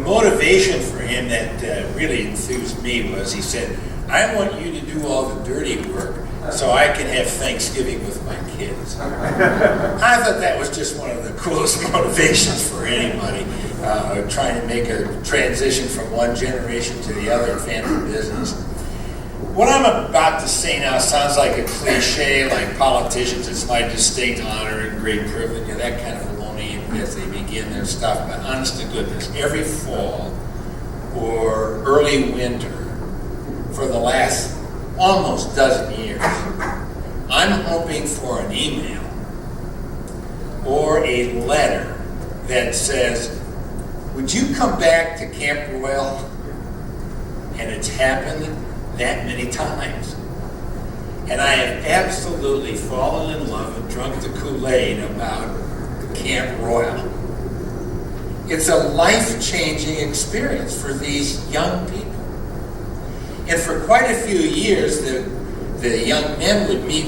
motivation for him that really enthused me was he said, I want you to do all the dirty work so I can have Thanksgiving with my kids. I thought that was just one of the coolest motivations for anybody, trying to make a transition from one generation to the other in family business. What I'm about to say now sounds like a cliche, like politicians, it's my distinct honor and great privilege, and that kind of baloney as they begin their stuff. But honest to goodness, every fall or early winter for the last almost dozen years, I'm hoping for an email or a letter that says, would you come back to Camp Royal? And it's happened that many times. And I have absolutely fallen in love and drunk the Kool-Aid about Camp Royal. It's a life-changing experience for these young people. And for quite a few years, the young men would meet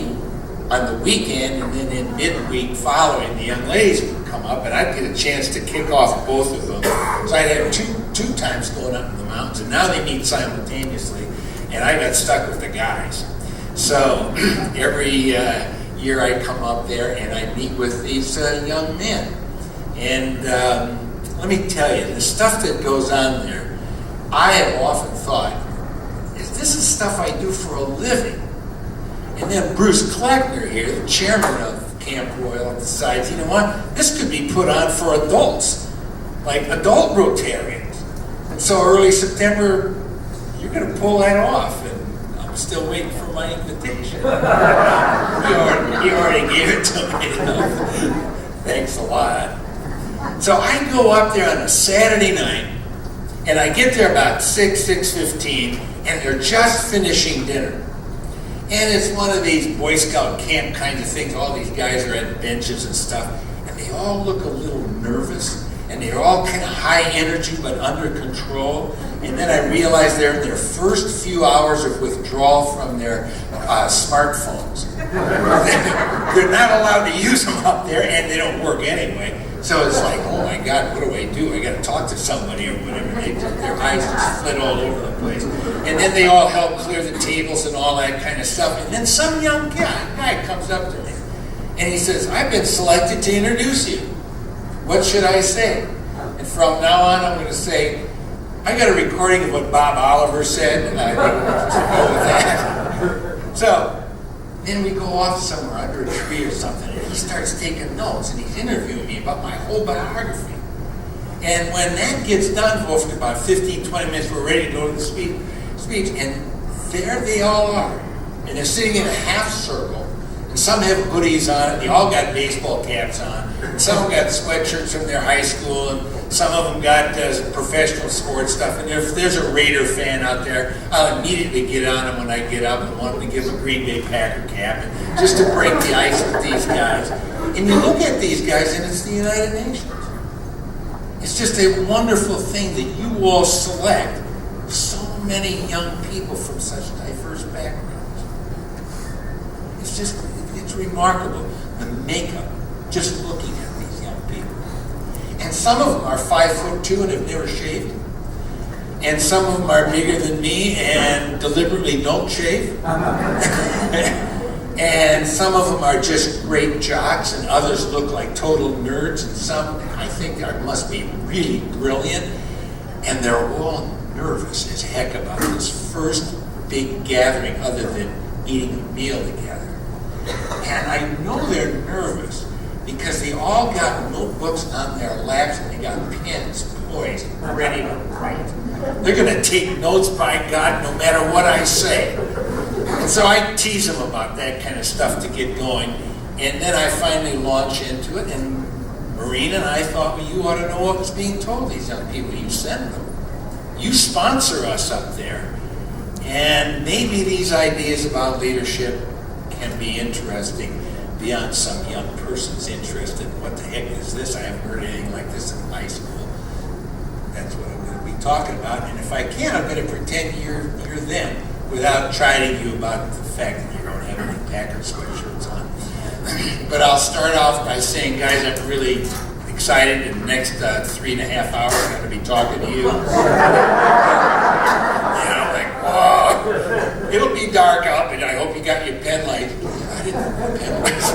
on the weekend, and then in midweek following, the young ladies would come up, and I'd get a chance to kick off both of them. So I'd have two times going up in the mountains, and now they meet simultaneously, and I got stuck with the guys. So every year I come up there, and I meet with these young men. And let me tell you, the stuff that goes on there, I have often thought, this is stuff I do for a living. And then Bruce Kleckner here, the chairman of Camp Royal, decides, you know what, this could be put on for adults, like adult Rotarians. And so early September, you're going to pull that off, and I'm still waiting for my invitation. You already gave it to me enough. Thanks a lot. So I go up there on a Saturday night, and I get there about 6:15, and they're just finishing dinner. And it's one of these Boy Scout camp kinds of things. All these guys are at benches and stuff, and they all look a little nervous, and they're all kind of high energy but under control. And then I realize they're in their first few hours of withdrawal from their smartphones. They're not allowed to use them up there, and they don't work anyway. So it's like, oh my God, what do? I got to talk to somebody or whatever. Their eyes just flit all over the place. And then they all help clear the tables and all that kind of stuff. And then some young guy comes up to me, and he says, I've been selected to introduce you. What should I say? And from now on, I'm going to say, I got a recording of what Bob Oliver said, and I think we'll just go with that. So then we go off somewhere under a tree or something, and he starts taking notes, and he's interviewing me about my whole biography. And when that gets done, after about 15, 20 minutes, we're ready to go to the speech, and there they all are. And they're sitting in a half circle, and some have hoodies on, and they all got baseball caps on. And some got sweatshirts from their high school, and some of them got professional sports stuff. And if there's a Raider fan out there, I'll immediately get on them when I get up and want to give a Green Bay Packer cap, and just to break the ice with these guys. And you look at these guys, and it's the United Nations. It's just a wonderful thing that you all select so many young people from such diverse backgrounds. It's remarkable, the makeup, just looking at these young people. And some of them are 5'2" and have never shaved. And some of them are bigger than me and deliberately don't shave. And some of them are just great jocks, and others look like total nerds, and some I think must be really brilliant. And they're all nervous as heck about this first big gathering other than eating a meal together. And I know they're nervous because they all got notebooks on their laps and they got pens poised, ready to write. They're going to take notes, by God, no matter what I say. And so I tease them about that kind of stuff to get going. And then I finally launch into it. And Maureen and I thought, well, you ought to know what was being told these young people. You send them. You sponsor us up there. And maybe these ideas about leadership can be interesting beyond some young person's interest in what the heck is this? I haven't heard anything like this in high school. That's what I'm going to be talking about. And if I can, I'm going to pretend you're them without chiding you about the fact that you don't have any Packer sweatshirts on. But I'll start off by saying, guys, I'm really excited in the next 3.5 hours I'm going to be talking to you. I'm like, whoa. It'll be dark out, and I hope you got your pen light. I didn't have pen lights.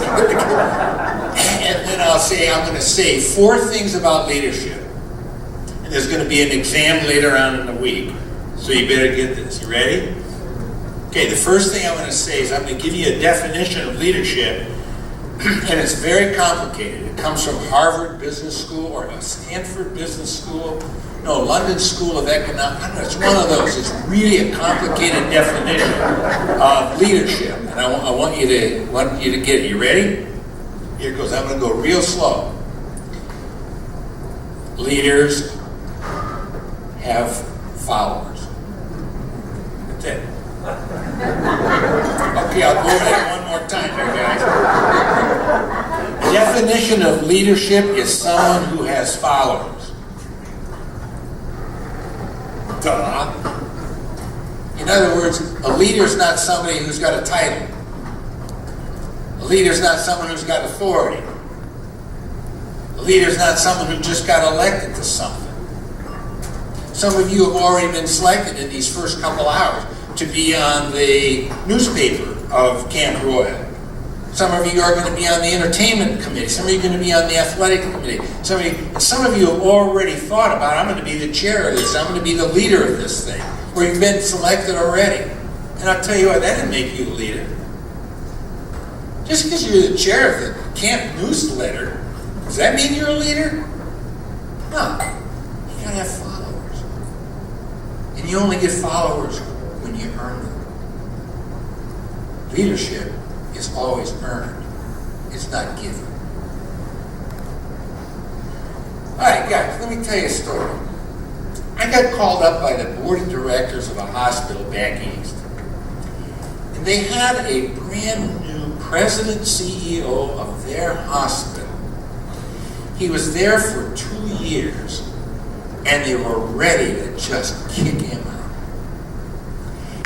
And then I'm going to say 4 things about leadership. And there's going to be an exam later on in the week. So you better get this. You ready? Okay, the first thing I'm going to say is I'm going to give you a definition of leadership. And it's very complicated. It comes from Harvard Business School or Stanford Business School. No, London School of Economics. I don't know, it's one of those. It's really a complicated definition of leadership. And I want you to get it. You ready? Here it goes. I'm going to go real slow. Leaders have followers. That's it. Okay, I'll go over that one more time here, guys. The definition of leadership is someone who has followers. Duh. In other words, a leader is not somebody who's got a title. A leader is not someone who's got authority. A leader is not someone who just got elected to something. Some of you have already been selected in these first couple hours to be on the newspaper of Camp Royal. Some of you are going to be on the entertainment committee. Some of you are going to be on the athletic committee. Some of you have already thought about, I'm going to be the chair of this. I'm going to be the leader of this thing. Or you've been selected already. And I'll tell you what, that didn't make you a leader. Just because you're the chair of the camp newsletter, does that mean you're a leader? No. You got to have followers. And you only get followers when you earn them. Leadership is always earned. It's not given. All right, guys, let me tell you a story. I got called up by the board of directors of a hospital back east. And they had a brand new president CEO of their hospital. He was there for 2 years, and they were ready to just kick him out.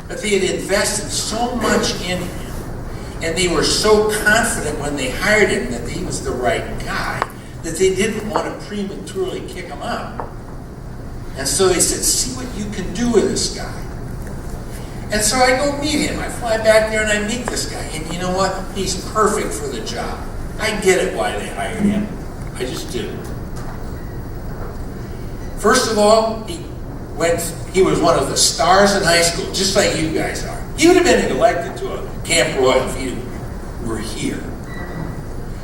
But they had invested so much in him, and they were so confident when they hired him that he was the right guy, that they didn't want to prematurely kick him out. And so they said, see what you can do with this guy. And so I go meet him. I fly back there and I meet this guy. And you know what? He's perfect for the job. I get it why they hired him. I just do. First of all, he was one of the stars in high school, just like you guys are. He would have been elected to a Camp Royal if he were here.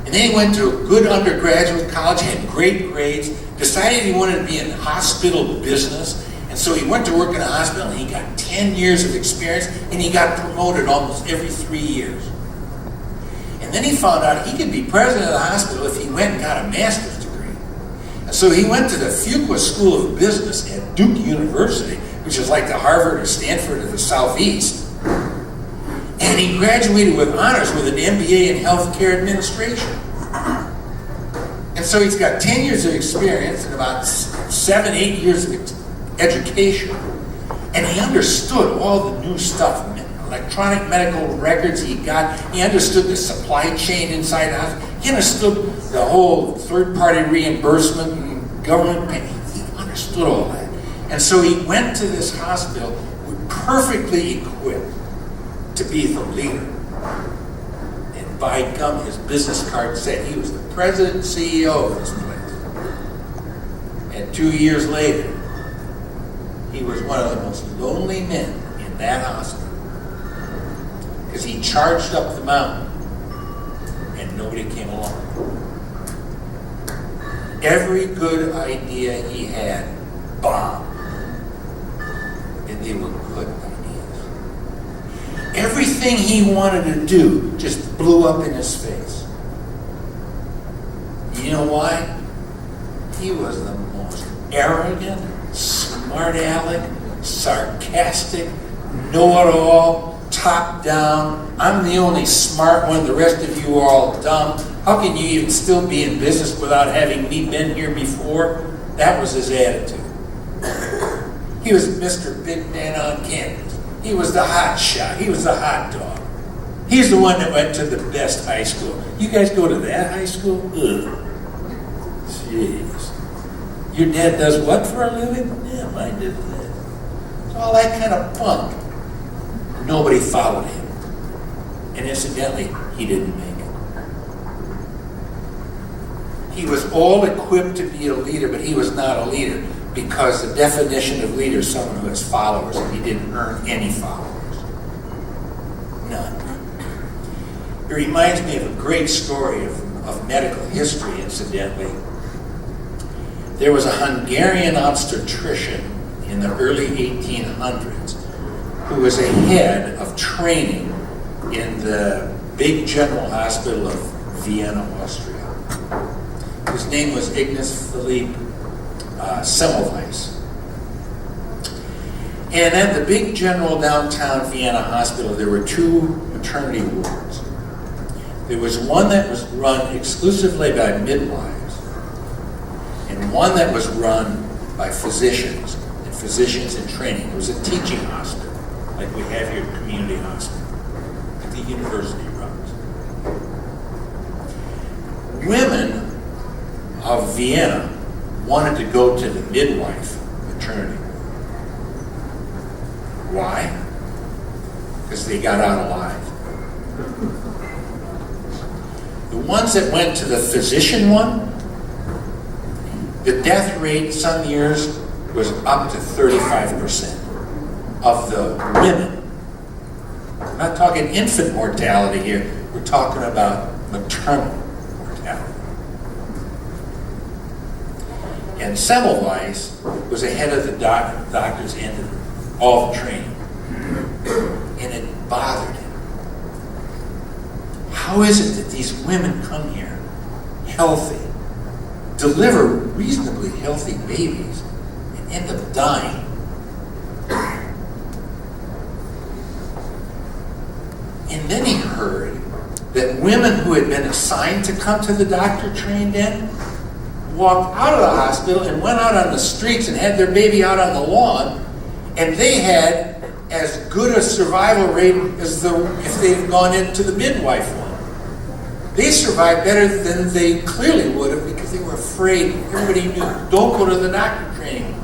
And then he went to a good undergraduate college, had great grades, decided he wanted to be in hospital business, and so he went to work in a hospital, and he got 10 years of experience, and he got promoted almost every 3 years. And then he found out he could be president of the hospital if he went and got a master's degree. And so he went to the Fuqua School of Business at Duke University, which is like the Harvard or Stanford of the Southeast. And he graduated with honors with an MBA in healthcare administration. And so he's got 10 years of experience and about 7-8 years of education. And he understood all the new stuff, electronic medical records he got. He understood the supply chain inside the hospital. He understood the whole third-party reimbursement and government pay. He understood all that. And so he went to this hospital perfectly equipped to be the leader. And by gum, his business card said he was the president and CEO of this place. And 2 years later, he was one of the most lonely men in that hospital. Because he charged up the mountain and nobody came along. Every good idea he had bombed. And they were good ideas. Everything he wanted to do just blew up in his face. You know why? He was the most arrogant, smart aleck, sarcastic, know-it-all, top-down. I'm the only smart one, the rest of you are all dumb. How can you even still be in business without having me been here before? That was his attitude. He was Mr. Big Man on campus. He was the hot shot. He was the hot dog. He's the one that went to the best high school. You guys go to that high school? Ugh. Jeez. Your dad does what for a living? Yeah, mine did that. All that kind of bunk. Nobody followed him. And incidentally, he didn't make it. He was all equipped to be a leader, but he was not a leader because the definition of leader is someone who has followers, and he didn't earn any followers. None. It reminds me of a great story of medical history, incidentally. There was a Hungarian obstetrician in the early 1800s who was a head of training in the big general hospital of Vienna, Austria. His name was Ignaz Philipp Semmelweis. And at the big general downtown Vienna hospital, there were two maternity wards. There was one that was run exclusively by midwives, and one that was run by physicians, and physicians in training. It was a teaching hospital, like we have here at community hospital, like the university runs. Women of Vienna wanted to go to the midwife maternity. Why? Because they got out alive. The ones that went to the physician one, the death rate some years was up to 35% of the women. We're not talking infant mortality here. We're talking about maternal mortality. And Semmelweis was the head of the doctors and all the training. And it bothered him. How is it that these women come here healthy, deliver reasonably healthy babies, and end up dying? And then he heard that women who had been assigned to come to the doctor trained in walked out of the hospital and went out on the streets and had their baby out on the lawn, and they had as good a survival rate as if they'd gone into the midwife one. They survived better than they clearly would have because they were afraid. Everybody knew, don't go to the doctor training.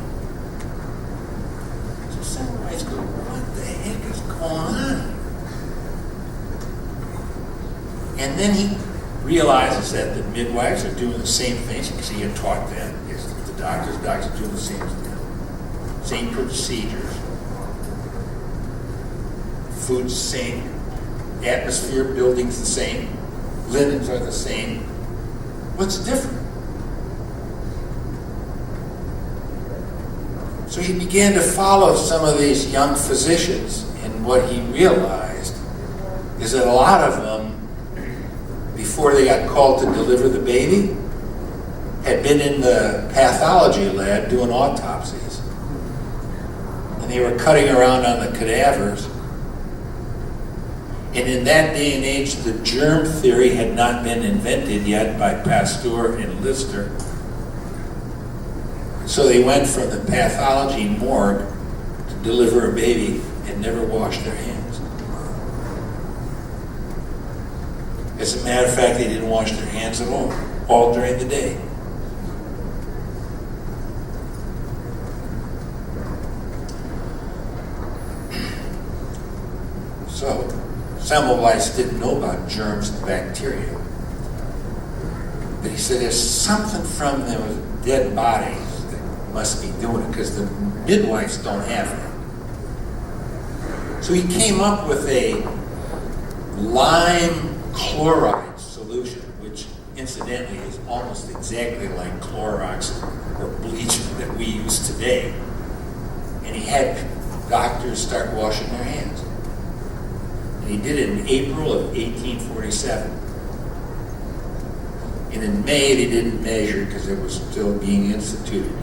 So Semmelweis goes, what the heck is going on? And then he realizes that the midwives are doing the same things because he had taught them. The doctors are doing the same procedures. Food's the same, atmosphere, building's the same, linens are the same. What's different? So he began to follow some of these young physicians, and what he realized is that a lot of them, before they got called to deliver the baby, had been in the pathology lab doing autopsies. And they were cutting around on the cadavers. And in that day and age, the germ theory had not been invented yet by Pasteur and Lister. So they went from the pathology morgue to deliver a baby and never washed their hands. As a matter of fact, they didn't wash their hands at all during the day. So, Semmelweis didn't know about germs and bacteria. But he said there's something from those dead bodies that must be doing it, because the midwives don't have it. So he came up with a lime chloride solution, which incidentally is almost exactly like Clorox or bleach that we use today. And he had doctors start washing their hands. And he did it in April of 1847. And in May, they didn't measure because it was still being instituted.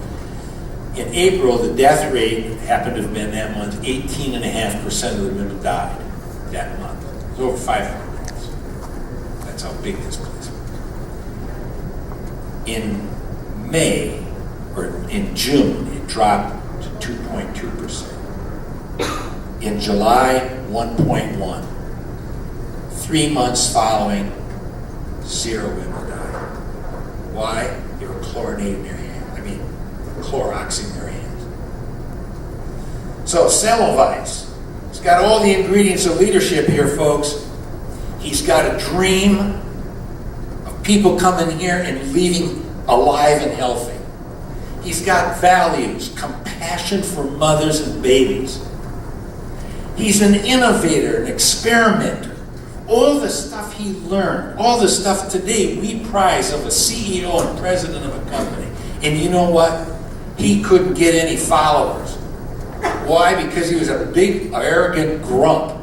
In April, the death rate happened to have been that month, 18.5% of the women died that month. It was over 500 deaths. That's how big this place was. In May, or in June, it dropped to 2.2%. In July, 1.1. 3 months following, 0 women died. Why? They were chlorinating their hands. Cloroxing their hands. So Semmelweis, he's got all the ingredients of leadership here, folks. He's got a dream of people coming here and leaving alive and healthy. He's got values, compassion for mothers and babies. He's an innovator, an experimenter. All the stuff he learned, all the stuff today we prize of a CEO and president of a company. And you know what? He couldn't get any followers. Why? Because he was a big, arrogant grump.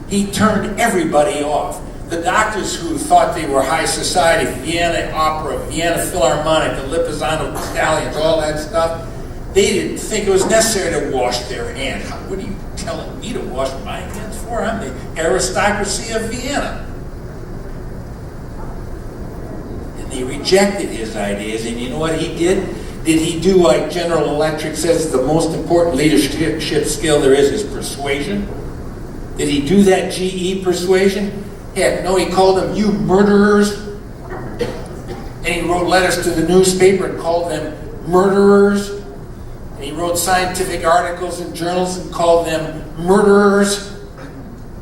He turned everybody off. The doctors who thought they were high society, Vienna Opera, Vienna Philharmonic, the Lipizzato Stallions, all that stuff, they didn't think it was necessary to wash their hands. What are you telling me to wash my hands for? I'm the aristocracy of Vienna. And they rejected his ideas, and you know what he did? Did he do like General Electric says the most important leadership skill there is persuasion? Did he do that GE persuasion? Heck, no, he called them, you murderers. And he wrote letters to the newspaper and called them murderers. And he wrote scientific articles in journals and called them murderers.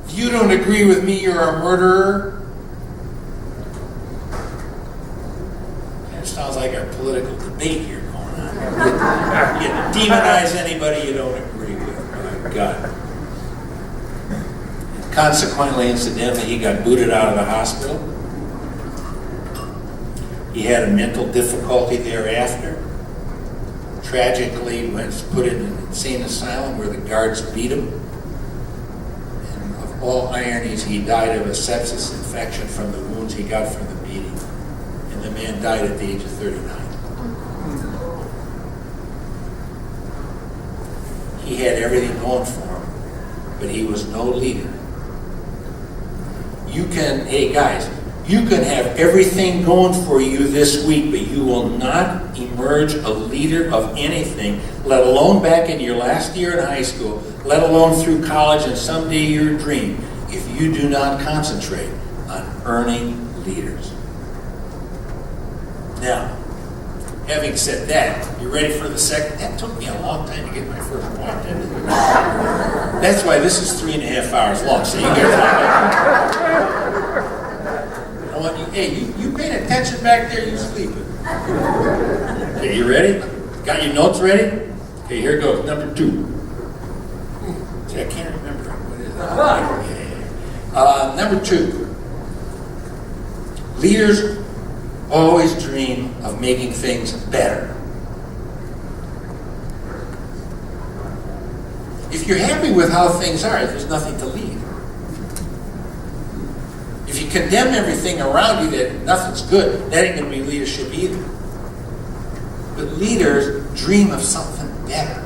If you don't agree with me, you're a murderer. That sounds like our political debate here going on. You demonize anybody you don't agree with. My God. Consequently, incidentally, he got booted out of the hospital. He had a mental difficulty thereafter. Tragically, was put in an insane asylum where the guards beat him. And of all ironies, he died of a sepsis infection from the wounds he got from the beating. And the man died at the age of 39. He had everything going for him, but he was no leader. Hey guys, you can have everything going for you this week, but you will not emerge a leader of anything, let alone back in your last year in high school, let alone through college and someday your dream, if you do not concentrate on earning leaders. Now, having said that, you ready for the second? That took me a long time to get my first point, didn't it? That's why this is 3.5 hours long, so you guys hey, you paying attention back there, you sleeping. Okay, you ready? Got your notes ready? Okay, here it goes. Number 2. See, I can't remember. What is it? Number 2. Leaders always dream of making things better. If you're happy with how things are, there's nothing to lead. If you condemn everything around you that nothing's good, that ain't going to be leadership either. But leaders dream of something better.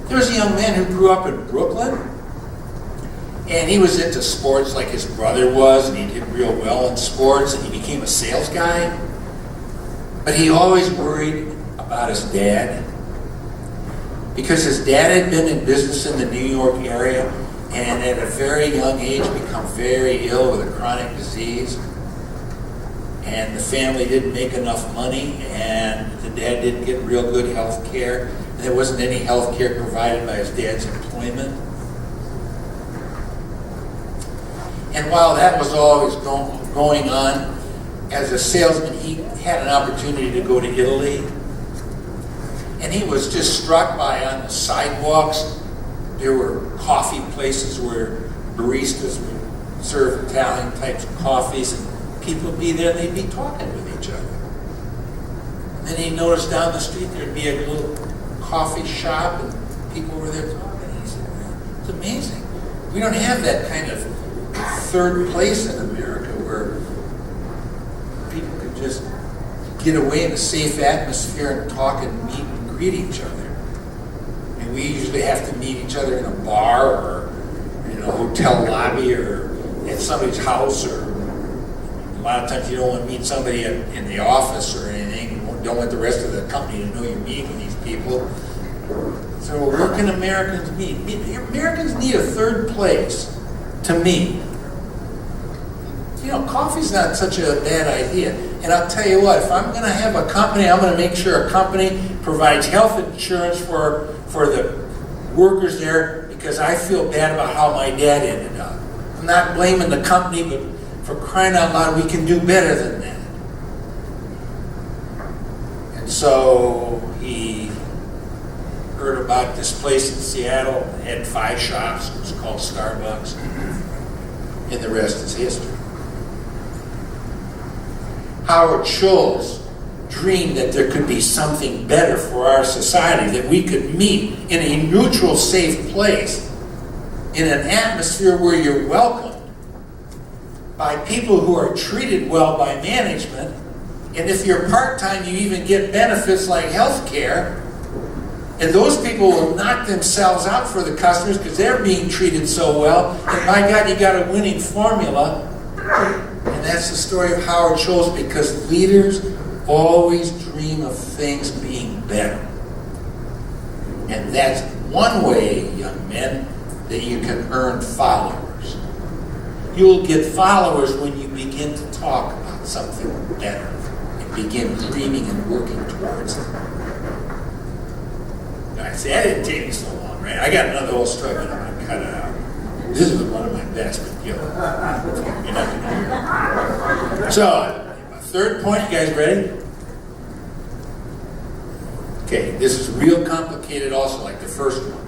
There was a young man who grew up in Brooklyn, and he was into sports like his brother was, and he did real well in sports, and he became a sales guy. But he always worried about his dad, because his dad had been in business in the New York area, and at a very young age become very ill with a chronic disease. And the family didn't make enough money, and the dad didn't get real good health care. And there wasn't any health care provided by his dad's employment. And while that was always going on, as a salesman, he had an opportunity to go to Italy. And he was just struck by, on the sidewalks, there were coffee places where baristas would serve Italian types of coffees, and people would be there and they'd be talking with each other. And then he noticed down the street there'd be a little coffee shop and people were there talking. And he said, it's amazing. We don't have that kind of third place in America where people could just get away in a safe atmosphere and talk and meet and greet each other. We usually have to meet each other in a bar or in a hotel lobby or at somebody's house, or a lot of times you don't want to meet somebody in the office or anything. You don't want the rest of the company to know you're meeting with these people. So where can Americans meet? Americans need a third place, to me. Coffee's not such a bad idea. And I'll tell you what, if I'm going to have a company, I'm going to make sure a company provides health insurance for the workers there, because I feel bad about how my dad ended up. I'm not blaming the company, but for crying out loud, we can do better than that. And so he heard about this place in Seattle, had 5 shops, it was called Starbucks, and the rest is history. Howard Schultz dreamed that there could be something better for our society, that we could meet in a neutral, safe place, in an atmosphere where you're welcomed by people who are treated well by management, and if you're part-time, you even get benefits like health care, and those people will knock themselves out for the customers because they're being treated so well, and by God, you got a winning formula. And that's the story of Howard Schultz, because leaders always dream of things being better. And that's one way, young men, that you can earn followers. You'll get followers when you begin to talk about something better and begin dreaming and working towards it. I see, that didn't take me so long, right? I got another whole story, but I'm going to cut it out. This is one of my best, but you're not going to hear it. So, third point, you guys ready? Okay, this is real complicated also, like the first one.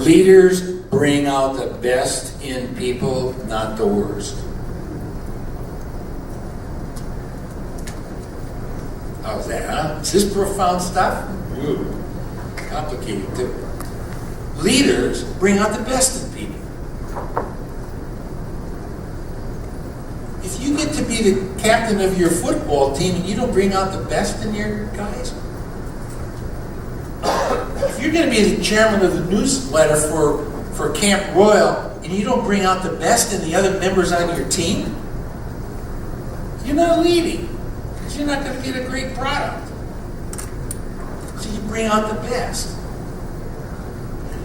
Leaders bring out the best in people, not the worst. How's that, huh? Is this profound stuff? Ooh, complicated too. Leaders bring out the best in people. If you get to be the captain of your football team and you don't bring out the best in your guys, if you're going to be the chairman of the newsletter for Camp Royal and you don't bring out the best in the other members on your team, you're not leading, because you're not going to get a great product. So you bring out the best.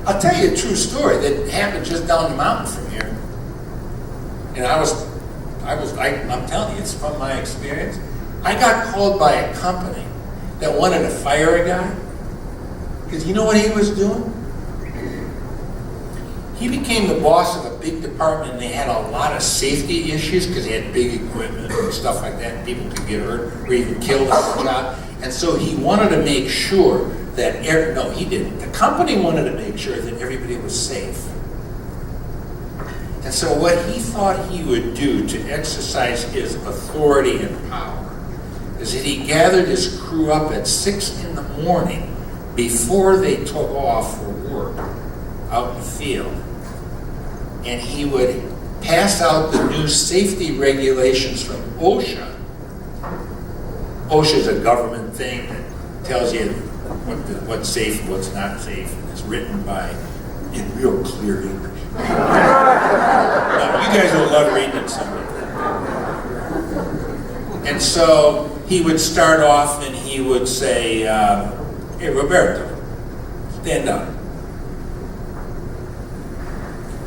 I'll tell you a true story that happened just down the mountain from here. And I'm telling you, it's from my experience. I got called by a company that wanted to fire a guy. Because you know what he was doing? He became the boss of a big department, and they had a lot of safety issues because they had big equipment and stuff like that. People could get hurt or even killed on the job. And so he wanted to make sure that, he didn't. The company wanted to make sure that everybody was safe. And so what he thought he would do to exercise his authority and power is that he gathered his crew up at 6 in the morning before they took off for work out in the field. And he would pass out the new safety regulations from OSHA. OSHA is a government thing that tells you what's safe and what's not safe. And it's written in real clear English. Now, you guys will love reading it someday. And so he would start off and he would say, hey, Roberto, stand up.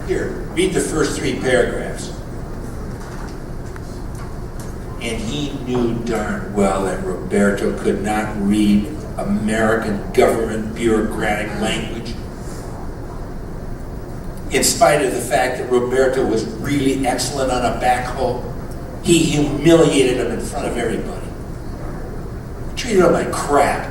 Here, read the first 3 paragraphs. And he knew darn well that Roberto could not read American government bureaucratic language. In spite of the fact that Roberto was really excellent on a backhoe, he humiliated him in front of everybody. Treated him like crap.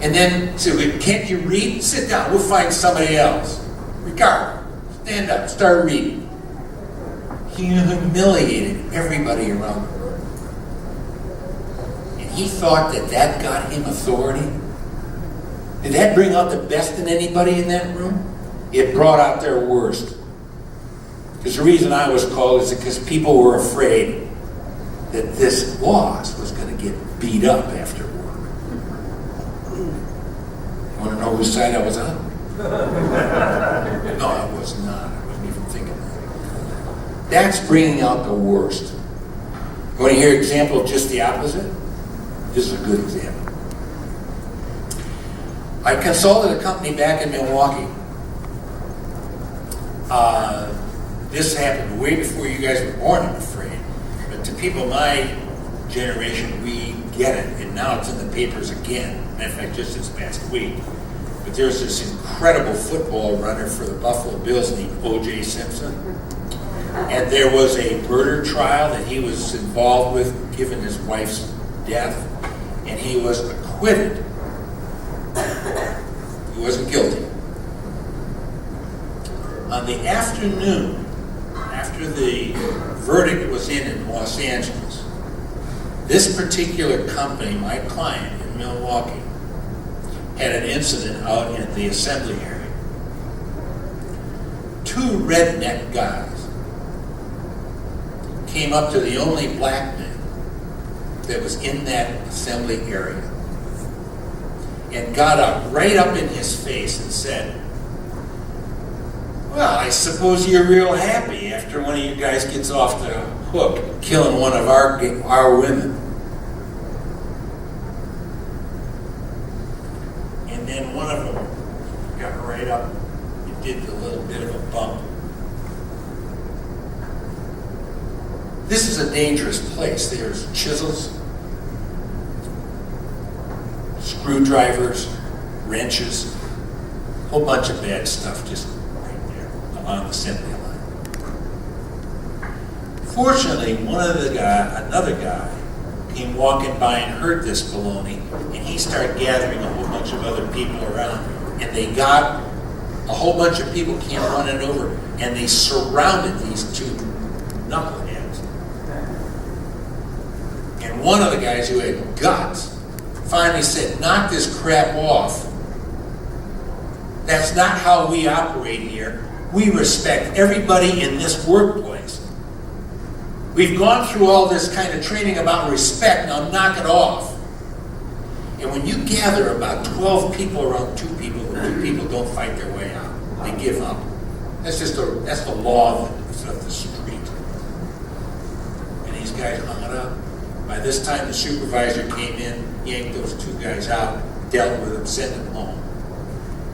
And then said, can't you read? Sit down, we'll find somebody else. Ricardo, stand up, start reading. He humiliated everybody around the room. And he thought that got him authority. Did that bring out the best in anybody in that room? It brought out their worst. Because the reason I was called is because people were afraid that this boss was going to get beat up after work. You want to know whose side I was on? No, I was not. I wasn't even thinking that. That's bringing out the worst. You want to hear an example of just the opposite? This is a good example. I consulted a company back in Milwaukee. this happened way before you guys were born, I'm afraid. But to people my generation, we get it, and now it's in the papers again. Matter of fact, just this past week. But there's this incredible football runner for the Buffalo Bills named O.J. Simpson. And there was a murder trial that he was involved with, given his wife's death, and he was acquitted. He wasn't guilty. On the afternoon, after the verdict was in Los Angeles, this particular company, my client in Milwaukee, had an incident out in the assembly area. Two redneck guys came up to the only black man that was in that assembly area and got up right up in his face and said, "Well, I suppose you're real happy after one of you guys gets off the hook killing one of our women." And then one of them got right up and did a little bit of a bump. This is a dangerous place. There's chisels, screwdrivers, wrenches, a whole bunch of bad stuff just right there along the assembly line. Fortunately, another guy came walking by and heard this baloney, and he started gathering a whole bunch of other people around, and a whole bunch of people came running over, and they surrounded these two knuckleheads. And one of the guys who had guts finally said, "Knock this crap off. That's not how we operate here. We respect everybody in this workplace. We've gone through all this kind of training about respect, now knock it off." And when you gather about 12 people around two people, the two people don't fight their way out. They give up. That's the law of the street. And these guys hung it up. By this time, the supervisor came in, yanked those two guys out, dealt with them, sent them home.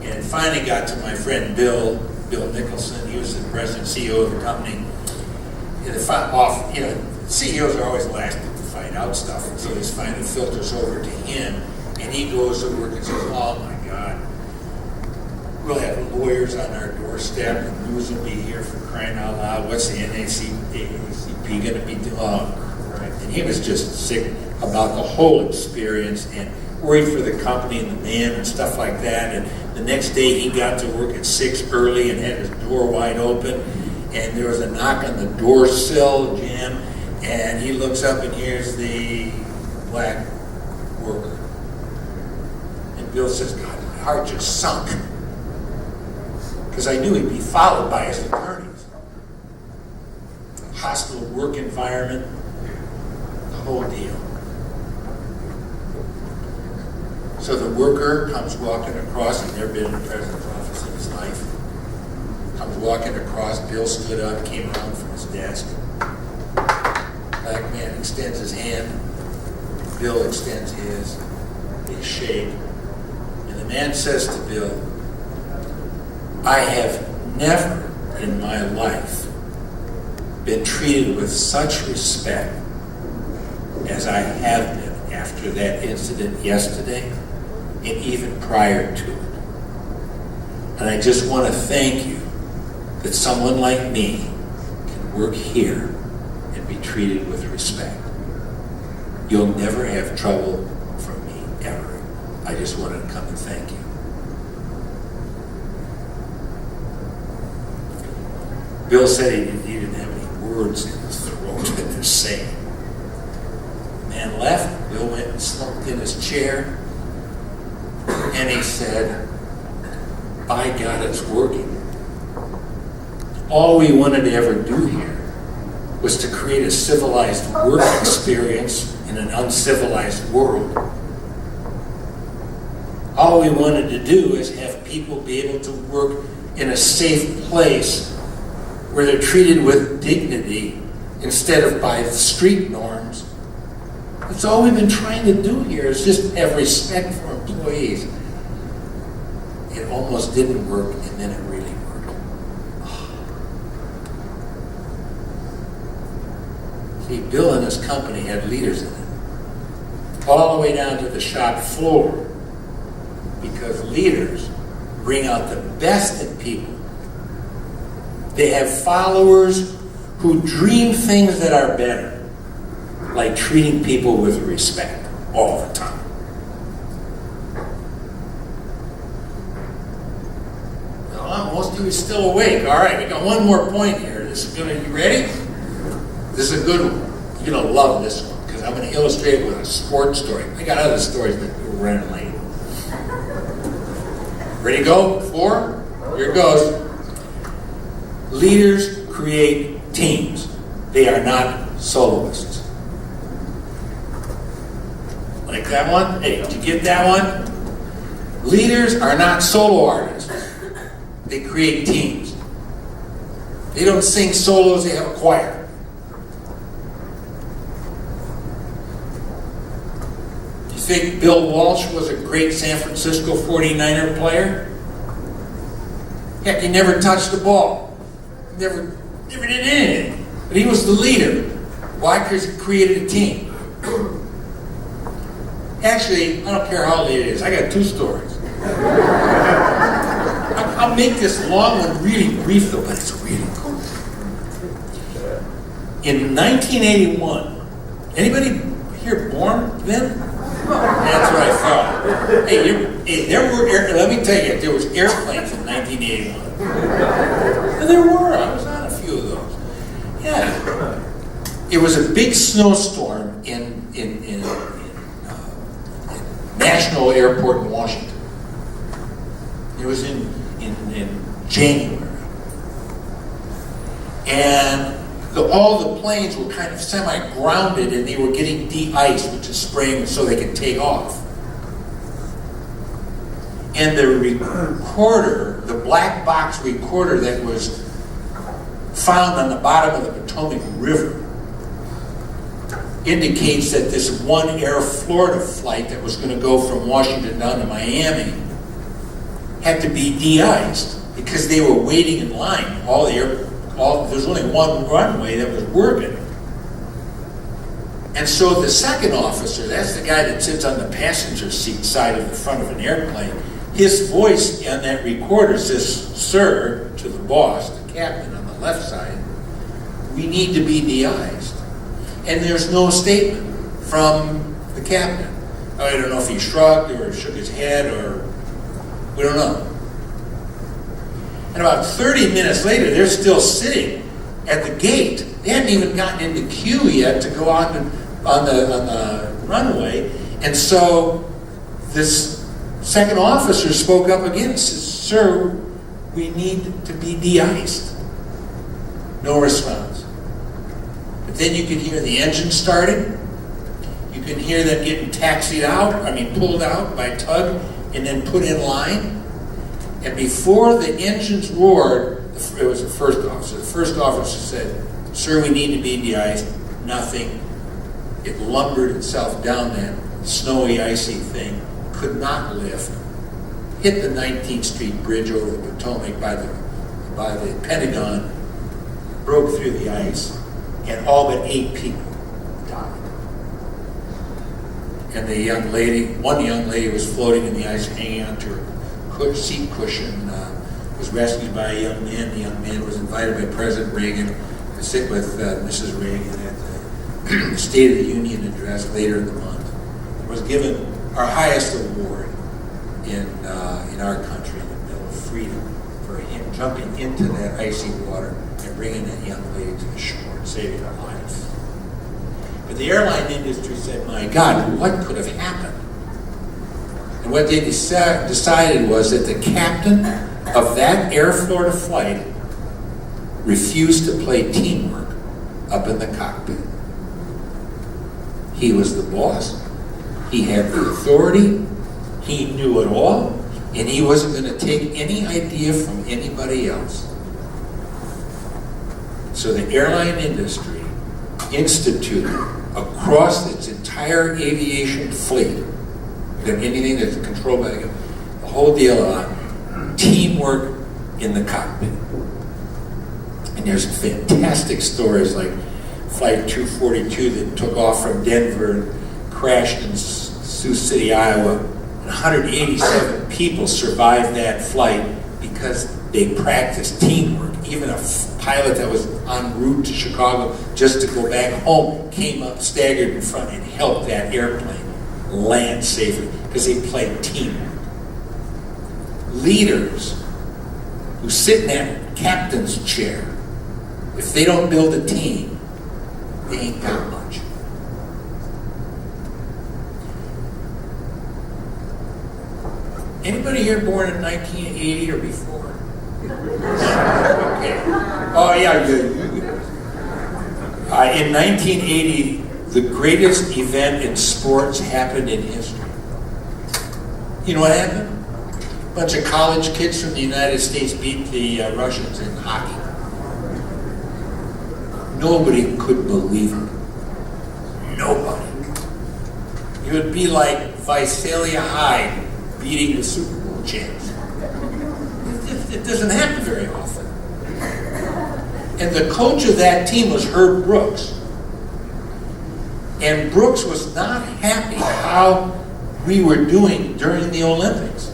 And it finally got to my friend Bill Nicholson. He was the president, CEO of the company. And CEOs are always the last to find out stuff. And so this finally filters over to him, and he goes to work and says, "Oh my God, we'll have lawyers on our doorstep, and news will be here for crying out loud. What's the NAACP going to be doing?" Oh, right. And he was just sick about the whole experience and worried for the company and the man and stuff like that. And the next day he got to work at 6 early and had his door wide open. And there was a knock on the door sill, Jim, and he looks up and here's the black worker. And Bill says, "God, my heart just sunk." Because I knew he'd be followed by his attorneys. Hostile work environment, the whole deal. So the worker comes walking across, he's never been in the president's office in his life. Comes walking across, Bill stood up, came around from his desk. Black man extends his hand, Bill extends his, they shake. And the man says to Bill, "I have never in my life been treated with such respect as I have been after that incident yesterday and even prior to it. And I just want to thank you that someone like me can work here and be treated with respect. You'll never have trouble from me, ever. I just wanted to come and thank you." Bill said he didn't have any words in his throat to say. The man left. Bill went and slumped in his chair, and he said, "By God, it's working. All we wanted to ever do here was to create a civilized work experience in an uncivilized world. All we wanted to do is have people be able to work in a safe place where they're treated with dignity instead of by street norms. That's all we've been trying to do here, is just have respect for employees." It almost didn't work, and then it really worked. Bill and his company had leaders in it, all the way down to the shop floor, because leaders bring out the best in people. They have followers who dream things that are better, like treating people with respect all the time. Well, most of you are still awake. All right, we got one more point here. This is gonna, you ready? This is a good one. You're gonna love this one because I'm gonna illustrate it with a sports story. I got other stories, but we're running late. Ready to go? 4? Here it goes. Leaders create teams. They are not soloists. Like that one? Hey, did you get that one? Leaders are not solo artists. They create teams. They don't sing solos, they have a choir. You think Bill Walsh was a great San Francisco 49er player? Heck, he never touched the ball. Never did anything. But he was the leader. Why? Because he created a team. Actually, I don't care how late it is. I got 2 stories. I'll make this long one really brief though, but it's really cool. In 1981, anybody here born then? That's what I thought. Hey, there were, let me tell you, there was airplanes in 1981. And there were, I was on a few of those. Yeah. It was a big snowstorm in National Airport in Washington. It was in January. And all the planes were kind of semi-grounded and they were getting de-iced, which is spraying so they could take off. And the recorder, the black box recorder that was found on the bottom of the Potomac River, indicates that this one Air Florida flight that was going to go from Washington down to Miami had to be de-iced because they were waiting in line. There's only one runway that was working. And so the second officer, that's the guy that sits on the passenger seat side of the front of an airplane, his voice on that recorder says, "Sir," to the boss, the captain on the left side, "we need to be de-iced." And there's no statement from the captain. I don't know if he shrugged or shook his head or we don't know. And about 30 minutes later, they're still sitting at the gate. They hadn't even gotten into queue yet to go on the runway. And so this second officer spoke up again and says, "Sir, we need to be de-iced." No response. But then you could hear the engine starting. You can hear them getting pulled out by tug and then put in line. And before the engines roared, it was the first officer. The first officer said, "Sir, we need to be de-iced." Nothing. It lumbered itself down that snowy, icy thing, could not lift, hit the 19th Street Bridge over the Potomac by the Pentagon, broke through the ice, and all but 8 people died. And one young lady was floating in the ice, hanging onto her seat cushion, was rescued by a young man. The young man was invited by President Reagan to sit with Mrs. Reagan at the State of the Union address later in the month. It was given our highest award in our country, the Medal of Freedom, for him jumping into that icy water and bringing that young lady to the shore and saving her life. But the airline industry said, "My God, what could have happened?" And what they decided was that the captain of that Air Florida flight refused to play teamwork up in the cockpit. He was the boss. He had the authority. He knew it all. And he wasn't going to take any idea from anybody else. So the airline industry instituted across its entire aviation fleet, anything that's controlled by the whole deal on teamwork in the cockpit. And there's fantastic stories like Flight 242 that took off from Denver and crashed in Sioux City, Iowa. And 187 people survived that flight because they practiced teamwork. Even a pilot that was en route to Chicago just to go back home came up, staggered in front, and helped that airplane land safely because they played teamwork. Leaders who sit in that captain's chair, if they don't build a team, they ain't got much. Anybody here born in 1980 or before? Okay. Oh yeah, in 1980, the greatest event in sports happened in history. You know what happened? A bunch of college kids from the United States beat the Russians in hockey. Nobody could believe it. Nobody. It would be like Visalia High beating the Super Bowl champs. It doesn't happen very often. And the coach of that team was Herb Brooks. And Brooks was not happy how we were doing during the Olympics.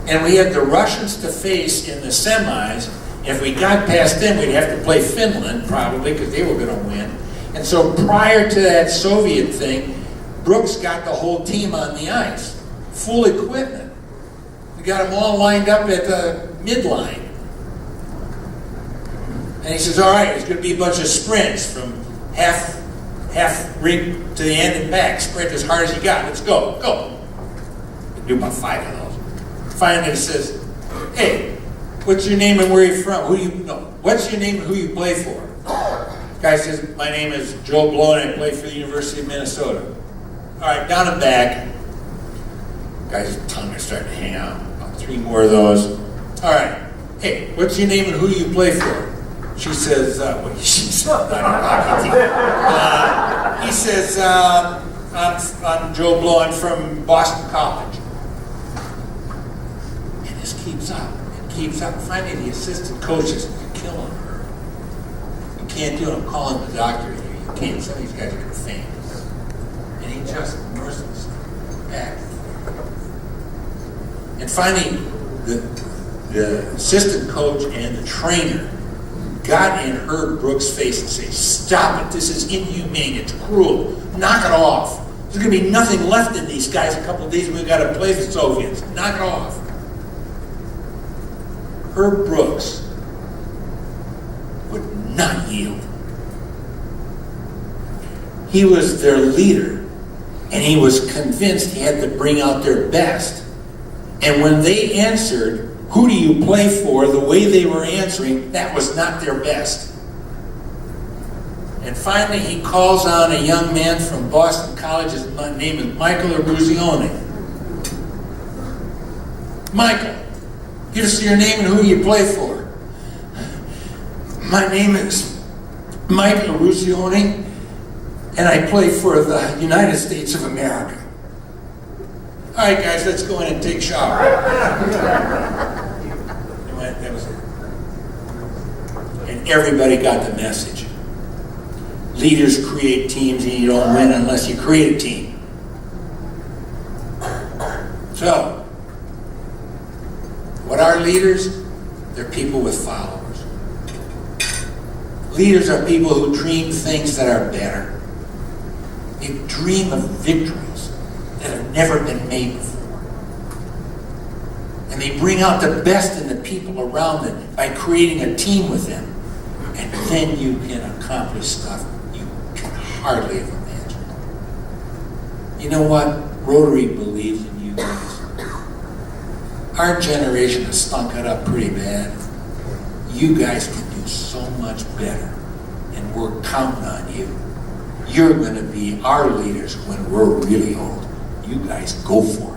And we had the Russians to face in the semis. If we got past them, we'd have to play Finland, probably, because they were going to win. And so prior to that Soviet thing, Brooks got the whole team on the ice. Full equipment. We got them all lined up at the midline. And he says, all right, it's going to be a bunch of sprints from half rink to the end and back. Sprint as hard as you got. Let's go. Go. We do about 5 of those. Finally, he says, hey, what's your name and where are you from? What's your name and who you play for? Guy says, my name is Joe Blow and I play for the University of Minnesota. All right, down and back. Guy's tongue is starting to hang out. About 3 more of those. All right. Hey, what's your name and who do you play for? She says, she's not on a hockey team. He says, I'm Joe Blow. I'm from Boston College. And this keeps up. It keeps up. Finally, the assistant coach is killing her. You can't do it. I'm calling the doctor here. You can't. Some of these guys are going to faint. And he just mercilessly back. And finally, the assistant coach and the trainer got in Herb Brooks' face and said, stop it, this is inhumane, it's cruel, knock it off. There's going to be nothing left in these guys a couple of days when we've got to play the Soviets. Knock it off. Herb Brooks would not yield. He was their leader, and he was convinced he had to bring out their best. And when they answered, who do you play for, the way they were answering, that was not their best. And finally, he calls on a young man from Boston College. His name is Michael Eruzione. Michael, give us your name and who you play for. My name is Michael Eruzione, and I play for the United States of America. All right, guys, let's go in and take a shower. That was it. And everybody got the message. Leaders create teams, and you don't win unless you create a team. So, what are leaders? They're people with followers. Leaders are people who dream things that are better. They dream of victories that have never been made before. And they bring out the best in the people around them by creating a team with them. And then you can accomplish stuff you can hardly have imagined. You know what? Rotary believes in you guys. Our generation has stunk it up pretty bad. You guys can do so much better. And we're counting on you. You're going to be our leaders when we're really old. You guys go for it.